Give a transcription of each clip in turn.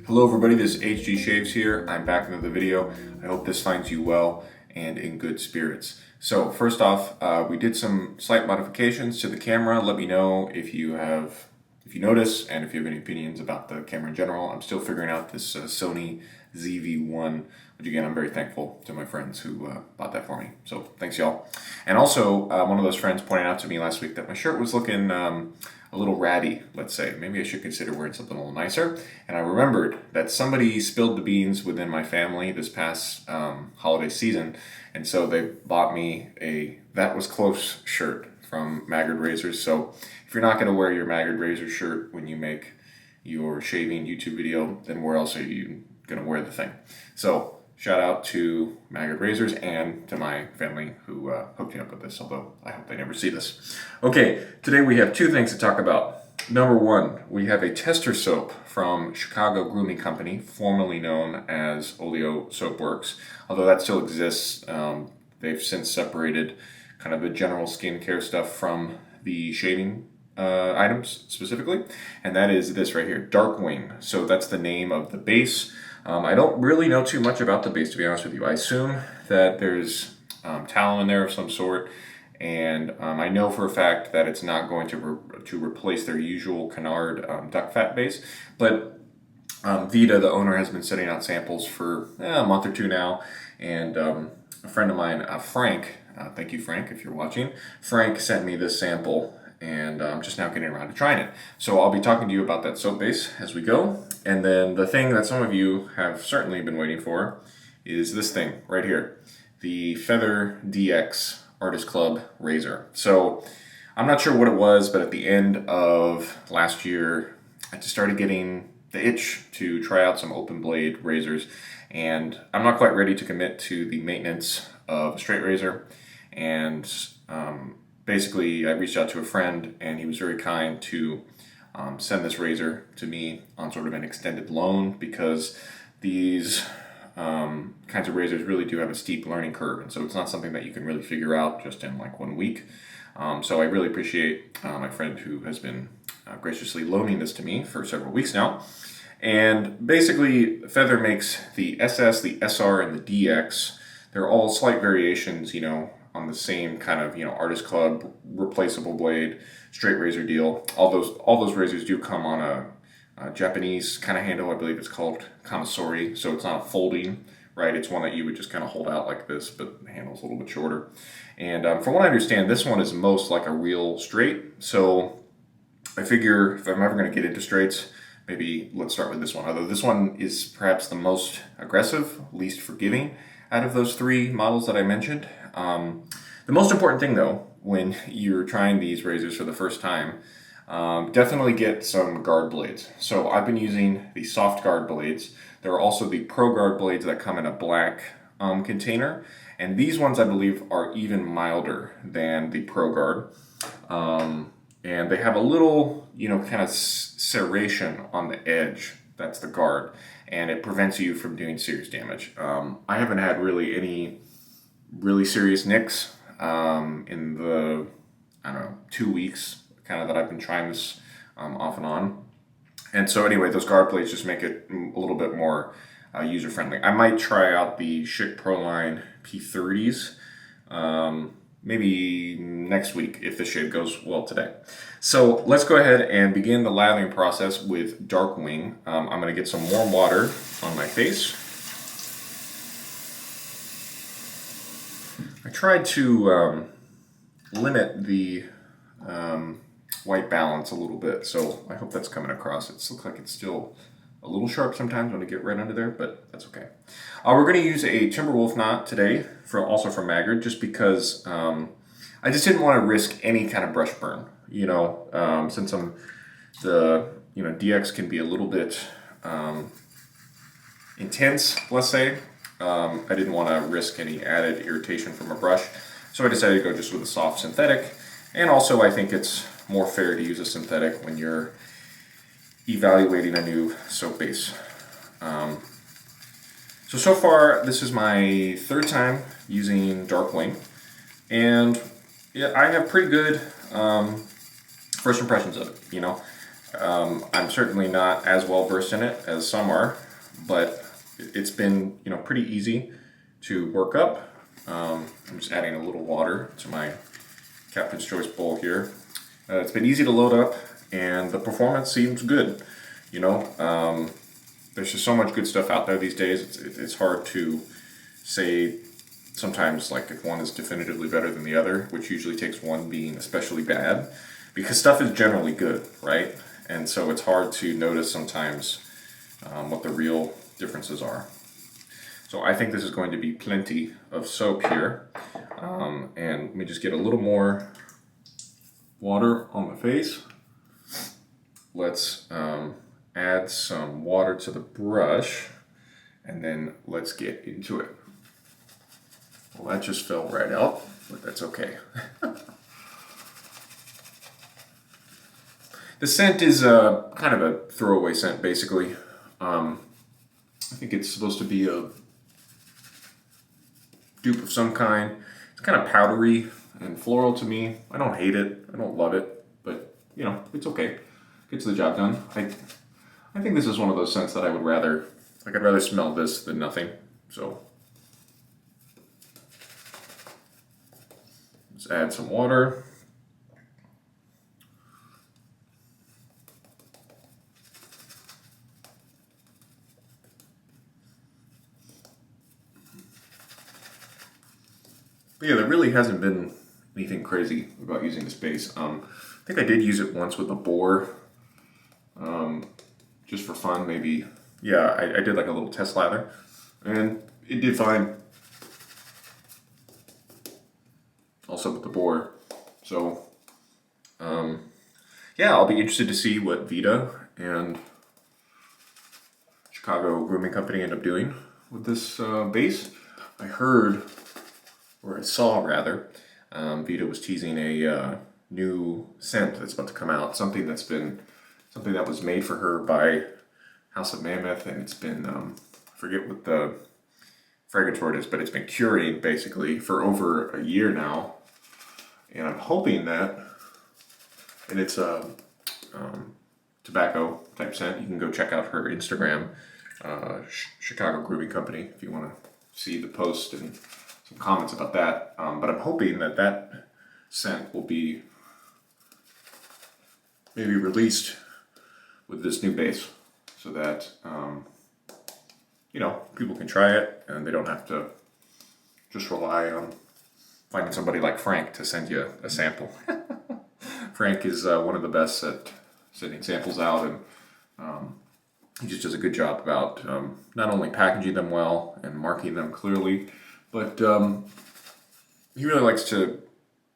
Hello everybody, this is HG Shaves here. I'm back with another video. I hope this finds you well and in good spirits. So first off, we did some slight modifications to the camera. Let me know if you notice and if you have any opinions about the camera in general. I'm still figuring out this Sony ZV-1, which again, I'm very thankful to my friends who bought that for me. So thanks y'all. And also, one of those friends pointed out to me last week that my shirt was looking a little ratty, let's say. Maybe I should consider wearing something a little nicer. And I remembered that somebody spilled the beans within my family this past holiday season. And so they bought me a That Was Close shirt from Maggard razors. So if you're not going to wear your Maggard razor shirt when you make your shaving YouTube video, then where else are you going to wear the thing? So shout out to Maggard razors and to my family who hooked me up with this, although I hope they never see this. Okay, today we have two things to talk about. Number one, we have a tester soap from Chicago Grooming Company, formerly known as Oleo Soap Works, although that still exists. They've since separated kind of the general skincare stuff from the shaving items specifically, and that is this right here, Darkwing. So that's the name of the base. I don't really know too much about the base, to be honest with you. I assume that there's tallow in there of some sort, and I know for a fact that it's not going to replace their usual Canard duck fat base, but Vita, the owner, has been sending out samples for a month or two now, and a friend of mine, Frank, thank you Frank if you're watching, Frank sent me this sample, and I'm just now getting around to trying it. So I'll be talking to you about that soap base as we go. And then the thing that some of you have certainly been waiting for is this thing right here, the Feather DX Artist Club razor. So I'm not sure what it was, but at the end of last year, I just started getting the itch to try out some open blade razors, and I'm not quite ready to commit to the maintenance of a straight razor. And basically, I reached out to a friend, and he was very kind to send this razor to me on sort of an extended loan, because these kinds of razors really do have a steep learning curve, and so it's not something that you can really figure out just in like 1 week. So I really appreciate my friend who has been graciously loaning this to me for several weeks now. And basically, Feather makes the SS, the SR, and the DX. They're all slight variations, you know, on the same kind of, you know, Artist Club, replaceable blade, straight razor deal. All those razors do come on a Japanese kind of handle. I believe it's called kamasori, so it's not a folding, right? It's one that you would just kind of hold out like this, but the handle's a little bit shorter. And from what I understand, this one is most like a real straight. So I figure if I'm ever going to get into straights, maybe let's start with this one. Although this one is perhaps the most aggressive, least forgiving out of those three models that I mentioned. The most important thing though, when you're trying these razors for the first time, definitely get some guard blades. So I've been using the soft guard blades. There are also the pro guard blades that come in a black container, and these ones I believe are even milder than the pro guard. And they have a little, you know, kind of serration on the edge. That's the guard, and it prevents you from doing serious damage. I haven't had really any really serious nicks in the, I don't know, 2 weeks kind of that I've been trying this off and on. And so anyway, those guard blades just make it a little bit more user-friendly. I might try out the Schick Proline P30s maybe next week if the shave goes well today. So let's go ahead and begin the lathering process with Darkwing. I'm going to get some warm water on my face. I tried to limit the white balance a little bit, so I hope that's coming across. It looks like it's still a little sharp sometimes when I get right under there, but that's okay. We're going to use a Timberwolf knot today, also from Maggard, just because I just didn't want to risk any kind of brush burn. You know, since DX can be a little bit intense, let's say. I didn't want to risk any added irritation from a brush, so I decided to go just with a soft synthetic. And also, I think it's more fair to use a synthetic when you're evaluating a new soap base. So far, this is my third time using Darkwing, and yeah, I have pretty good first impressions of it. You know, I'm certainly not as well versed in it as some are, but it's been, you know, pretty easy to work up. I'm just adding a little water to my Captain's Choice bowl here. It's been easy to load up, and the performance seems good. You know, there's just so much good stuff out there these days. It's hard to say sometimes like if one is definitively better than the other, which usually takes one being especially bad, because stuff is generally good, right? And so it's hard to notice sometimes what the real differences are. So I think this is going to be plenty of soap here. And let me just get a little more water on the face. Let's add some water to the brush, and then let's get into it. Well, that just fell right out, but that's okay. The scent is kind of a throwaway scent, basically. I think it's supposed to be a dupe of some kind. It's kind of powdery and floral to me. I don't hate it. I don't love it, but you know, it's okay. Gets the job done. I think this is one of those scents that I would rather, like I'd rather smell this than nothing. So let's add some water. But yeah, there really hasn't been anything crazy about using this base. I think I did use it once with a boar, just for fun, maybe. Yeah, I did like a little test lather, and it did fine. Also with the boar. So, yeah, I'll be interested to see what Vita and Chicago Grooming Company end up doing with this base. I heard, or I saw rather, Vita was teasing a new scent that's about to come out. Something that was made for her by House of Mammoth, and it's been I forget what the fragrance word is, but it's been curing basically for over a year now. And I'm hoping that, and it's a tobacco type scent. You can go check out her Instagram, Chicago Grooming Company, if you want to see the post and some comments about that. But I'm hoping that that scent will be maybe released with this new base, so that you know, people can try it and they don't have to just rely on finding somebody like Frank to send you a sample. Frank is one of the best at sending samples out, and he just does a good job about not only packaging them well and marking them clearly, but he really likes to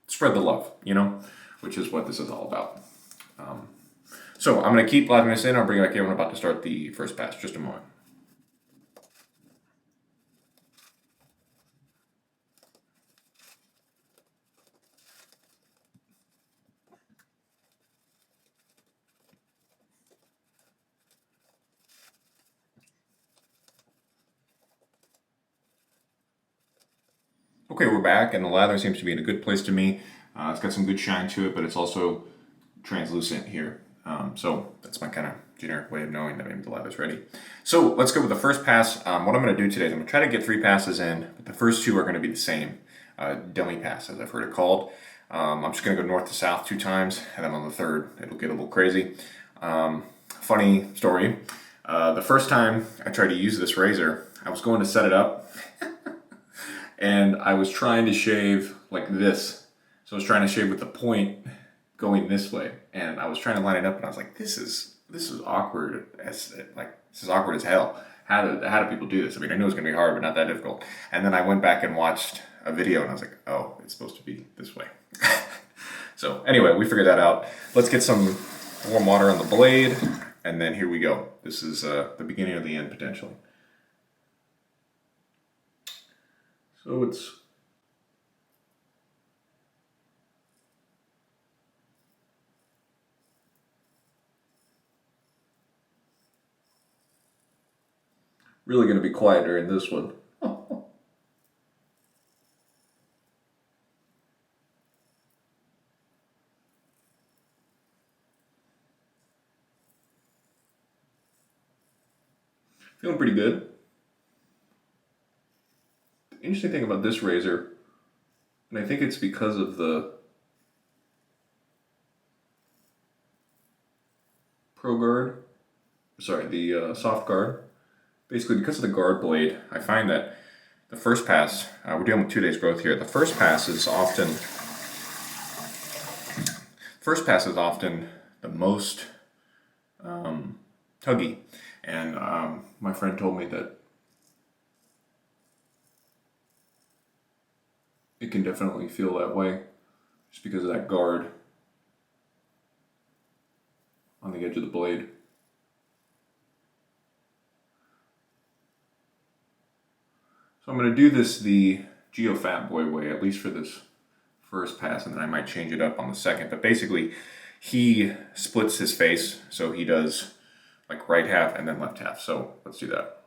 spread the love, you know, which is what this is all about. So I'm going to keep lathering this in. I'll bring it back in when I'm about to start the first pass. Just a moment. Okay, we're back, and the lather seems to be in a good place to me. It's got some good shine to it, but it's also translucent here. So that's my kind of generic way of knowing that maybe the lather's ready. So let's go with the first pass. What I'm going to do today is I'm going to try to get 3 passes in, but the first 2 are going to be the same. Dummy pass, as I've heard it called. I'm just going to go north to south 2 times, and then on the 3rd, it'll get a little crazy. Funny story. The first time I tried to use this razor, I was going to set it up, and I was trying to shave like this. So I was trying to shave with the point going this way, and I was trying to line it up, and I was like, this is awkward this is awkward as hell. How do people do this? I mean, I knew it was gonna be hard, but not that difficult. And then I went back and watched a video, and I was like, oh, it's supposed to be this way. So anyway, we figured that out. Let's get some warm water on the blade, and then here we go. This is the beginning of the end, potentially. So it's really going to be quiet during this one. Feeling pretty good. The interesting thing about this razor, and I think it's because of the Pro Guard, sorry, the soft guard. Basically, because of the guard blade, I find that the first pass, we're dealing with 2 days growth here. The first pass is often the most tuggy, and my friend told me that it can definitely feel that way, just because of that guard on the edge of the blade. So I'm going to do this the Fat Boy way, at least for this first pass, and then I might change it up on the second. But basically, he splits his face, so he does like right half and then left half. So let's do that.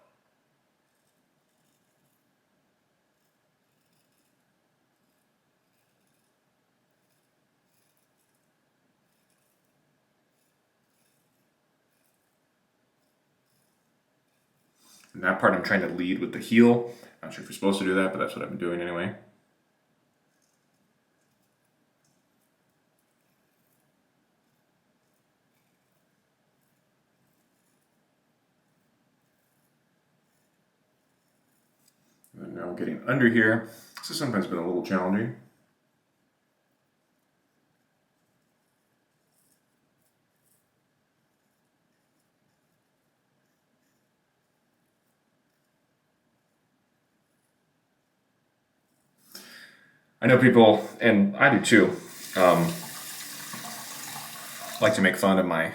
And that part I'm trying to lead with the heel. Not sure if you're supposed to do that, but that's what I've been doing anyway. And then now we're getting under here. This has sometimes been a little challenging. I know people, and I do too, like to make fun of my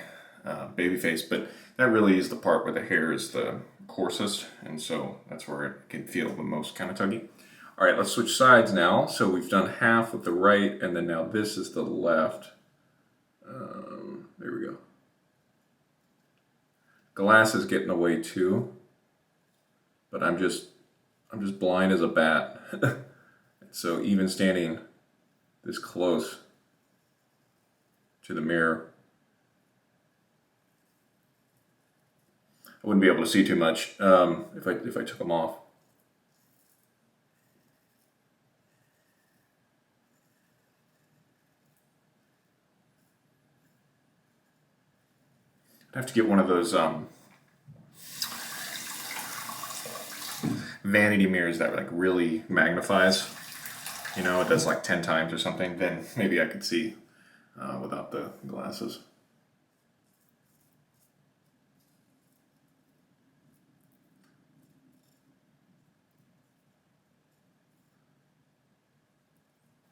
baby face, but that really is the part where the hair is the coarsest, and so that's where it can feel the most kind of tuggy. All right, let's switch sides now. So we've done half with the right, and then now this is the left. There we go. Glass is getting away too, but I'm just blind as a bat. So even standing this close to the mirror, I wouldn't be able to see too much if I took them off. I'd have to get one of those vanity mirrors that like really magnifies. You know, it does like 10 times or something, then maybe I could see without the glasses.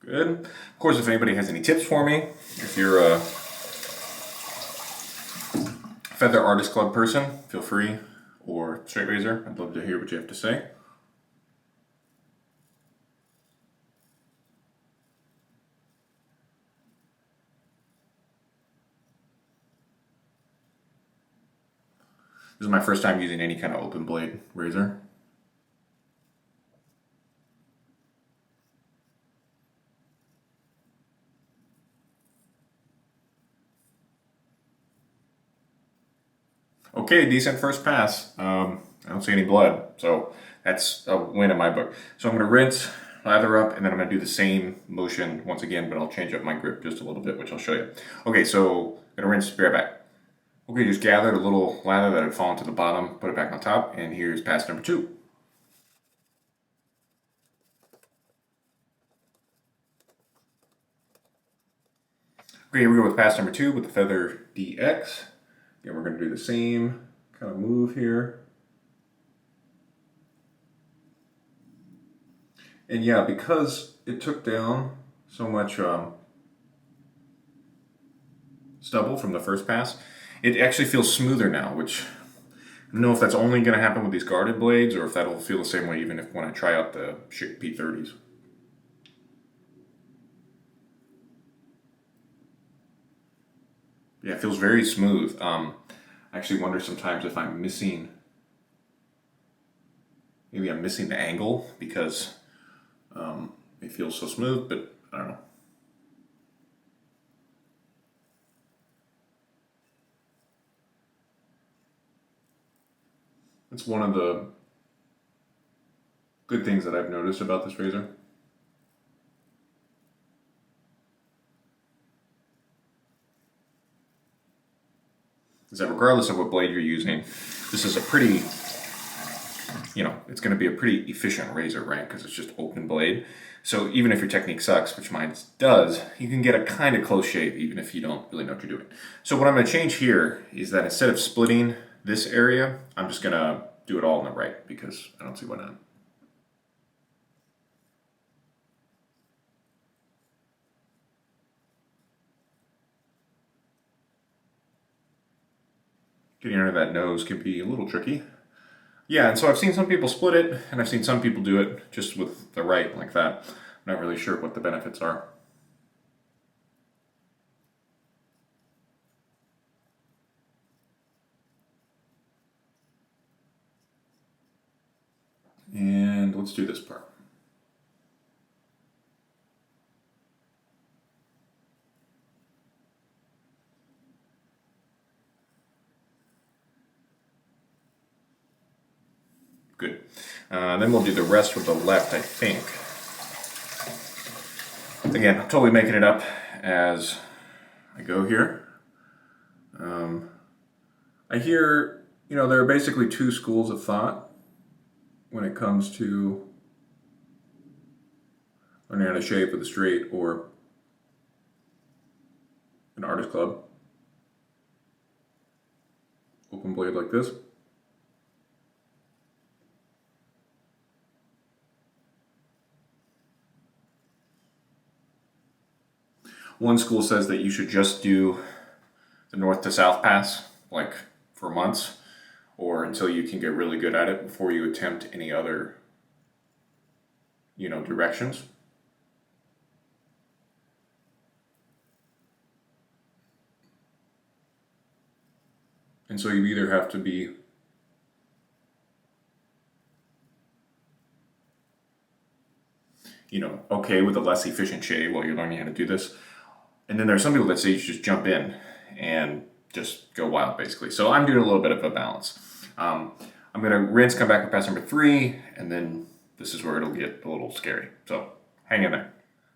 Good. Of course, if anybody has any tips for me, if you're a Feather Artist Club person, feel free, or straight razor, I'd love to hear what you have to say. This is my first time using any kind of open blade razor. Okay, decent first pass. I don't see any blood, so that's a win in my book. So I'm going to rinse, lather up, and then I'm going to do the same motion once again, but I'll change up my grip just a little bit, which I'll show you. Okay, so I'm going to rinse, be right back. Okay, just gathered a little lather that had fallen to the bottom, put it back on top, and here's pass number 2. Okay, here we go with pass number 2 with the Feather DX. Again, we're going to do the same kind of move here. And yeah, because it took down so much stubble from the first pass, it actually feels smoother now, which I don't know if that's only going to happen with these guarded blades or if that'll feel the same way even if when I try out the P30s. Yeah, it feels very smooth. I actually wonder sometimes if I'm missing, maybe I'm missing the angle because it feels so smooth, but I don't know. It's one of the good things that I've noticed about this razor. Is that regardless of what blade you're using, this is a pretty, it's going to be a pretty efficient razor, right? Because it's just open blade. So even if your technique sucks, which mine does, you can get a kind of close shave even if you don't really know what you're doing. So what I'm going to change here is that instead of splitting this area, I'm just going to do it all on the right because I don't see why not. Getting under that nose can be a little tricky. Yeah, and so I've seen some people split it, and I've seen some people do it just with the right like that. I'm not really sure what the benefits are. And let's do this part. Good. Then we'll do the rest with the left, I think. Again, I'm totally making it up as I go here. I hear, there are basically two schools of thought when it comes to learning how to shave with a straight or an artist club. Open blade like this. One school says that you should just do the north to south pass, like for months, or until you can get really good at it before you attempt any other, directions. And so you either have to be okay with a less efficient shave while you're learning how to do this. And then there are some people that say you should just jump in and just go wild, basically. So I'm doing a little bit of a balance. I'm going to rinse, come back with pass number 3, and then this is where it'll get a little scary. So hang in there.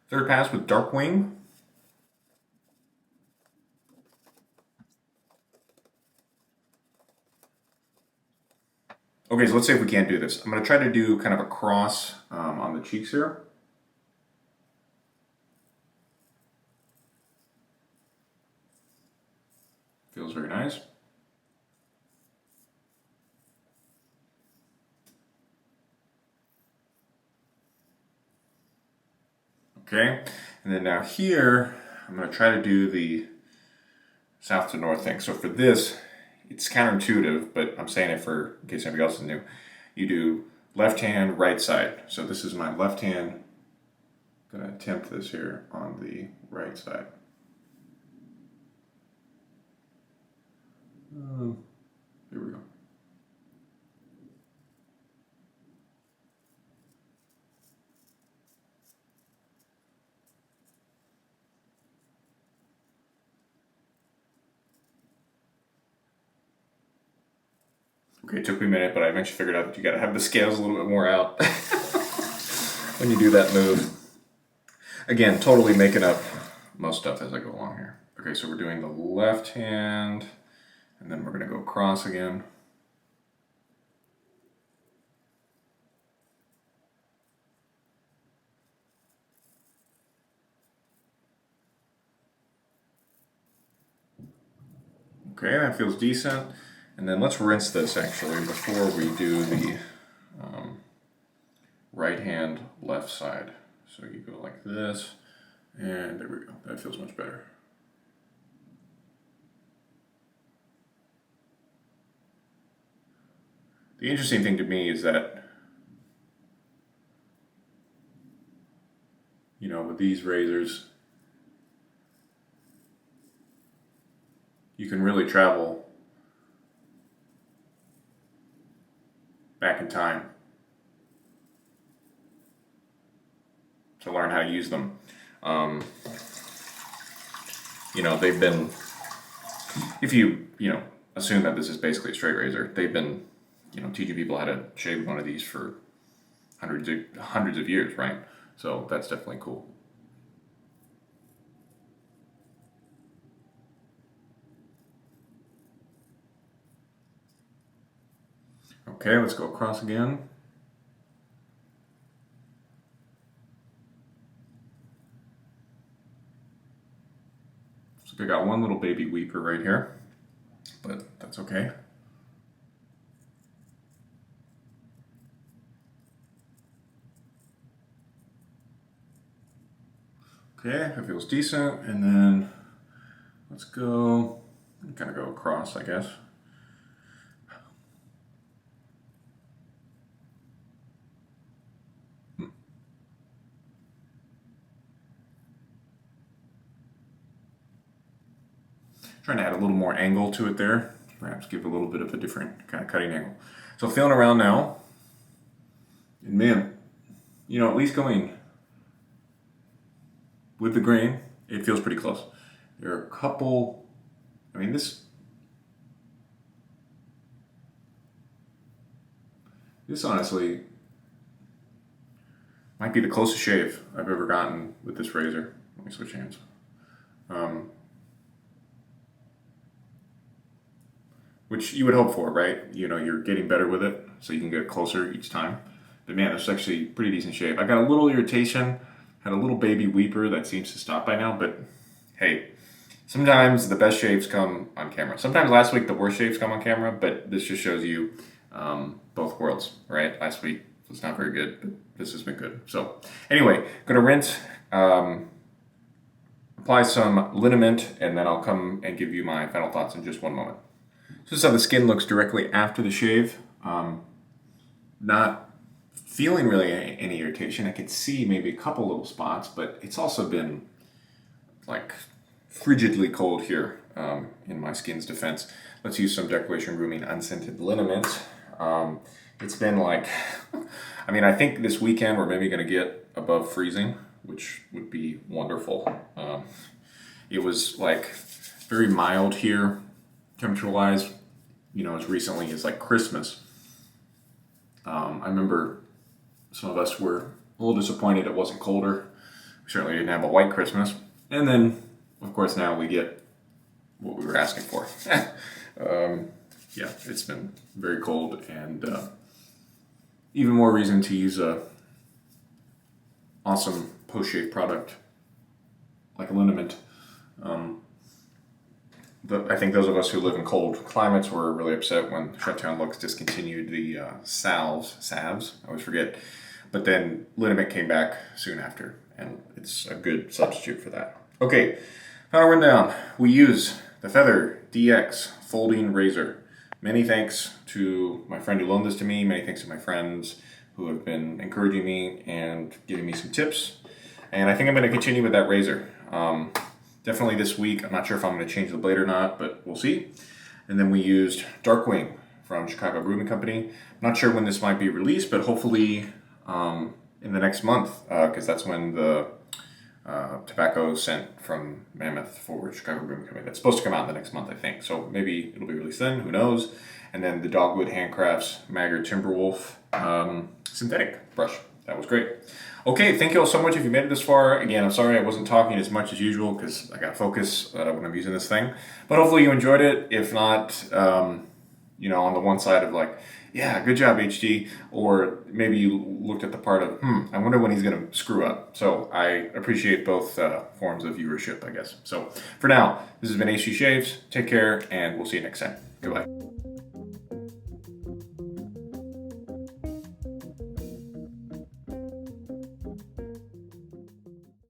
Third pass with Darkwing. Okay, so let's see if we can't do this. I'm going to try to do kind of a cross on the cheeks here. Feels very nice. Okay, and then now here, I'm going to try to do the south to north thing. So for this, it's counterintuitive, but I'm saying it for in case anybody else is new. You do left hand, right side. So this is my left hand. I'm going to attempt this here on the right side. Here we go. Okay, it took me a minute, but I eventually figured out that you gotta have the scales a little bit more out when you do that move. Again, totally making up most stuff as I go along here. Okay, so we're doing the left hand, and then we're gonna go across again. Okay, that feels decent. And then let's rinse this actually before we do the right hand, left side. So you go like this, and there we go. That feels much better. The interesting thing to me is that, with these razors, you can really travel back in time to learn how to use them. They've been, if you, assume that this is basically a straight razor, they've been you know, teaching people how to shave one of these for hundreds of years, right? So that's definitely cool. Okay, let's go across again. So I got one little baby weeper right here, but that's okay. Okay, that feels decent, and then let's go, kind of go across, I guess. Trying to add a little more angle to it there, perhaps give a little bit of a different kind of cutting angle. So feeling around now, and man, you know, at least going with the grain, it feels pretty close. There are a couple, I mean this honestly might be the closest shave I've ever gotten with this razor. Let me switch hands. Which you would hope for, right? You know, you're getting better with it, so you can get closer each time. But man, it's actually pretty decent shave. I got a little irritation, had a little baby weeper that seems to stop by now, but hey, sometimes the best shaves come on camera. Sometimes last week the worst shaves come on camera, but this just shows you both worlds, right? Last week was not very good, but this has been good. So anyway, gonna rinse, apply some liniment, and then I'll come and give you my final thoughts in just one moment. So this is how the skin looks directly after the shave. Not feeling really any irritation. I could see maybe a couple little spots, but it's also been like frigidly cold here in my skin's defense. Let's use some Declaration Grooming Unscented Liniment. It's been like, I mean, I think this weekend we're maybe going to get above freezing, which would be wonderful. It was like very mild here, temperature-wise, you know, as recently as like Christmas. I remember some of us were a little disappointed it wasn't colder. We certainly didn't have a white Christmas. And then, of course, now we get what we were asking for. Yeah, it's been very cold, and even more reason to use a awesome post-shave product like a liniment. I think those of us who live in cold climates were really upset when Shutdown Looks discontinued the salves, I always forget. But then liniment came back soon after, and it's a good substitute for that. Okay, final rundown. We use the Feather DX Folding Razor. Many thanks to my friend who loaned this to me. Many thanks to my friends who have been encouraging me and giving me some tips. And I think I'm going to continue with that razor. Definitely this week. I'm not sure if I'm going to change the blade or not, but we'll see. And then we used Darkwing from Chicago Grooming Company. I'm not sure when this might be released, but hopefully in the next month, because that's when the tobacco sent from Mammoth for Chicago Grooming Company. That's supposed to come out in the next month, I think. So maybe it'll be released then, who knows. And then the Dogwood Handcrafts Maggard Timberwolf synthetic brush. That was great. Okay, thank you all so much if you made it this far. Again, I'm sorry I wasn't talking as much as usual because I got to focus when I'm using this thing. But hopefully you enjoyed it. If not, you know, on the one side of like, yeah, good job, HD. Or maybe you looked at the part of, I wonder when he's going to screw up. So I appreciate both forms of viewership, I guess. So for now, this has been HD Shaves. Take care, and we'll see you next time. Goodbye.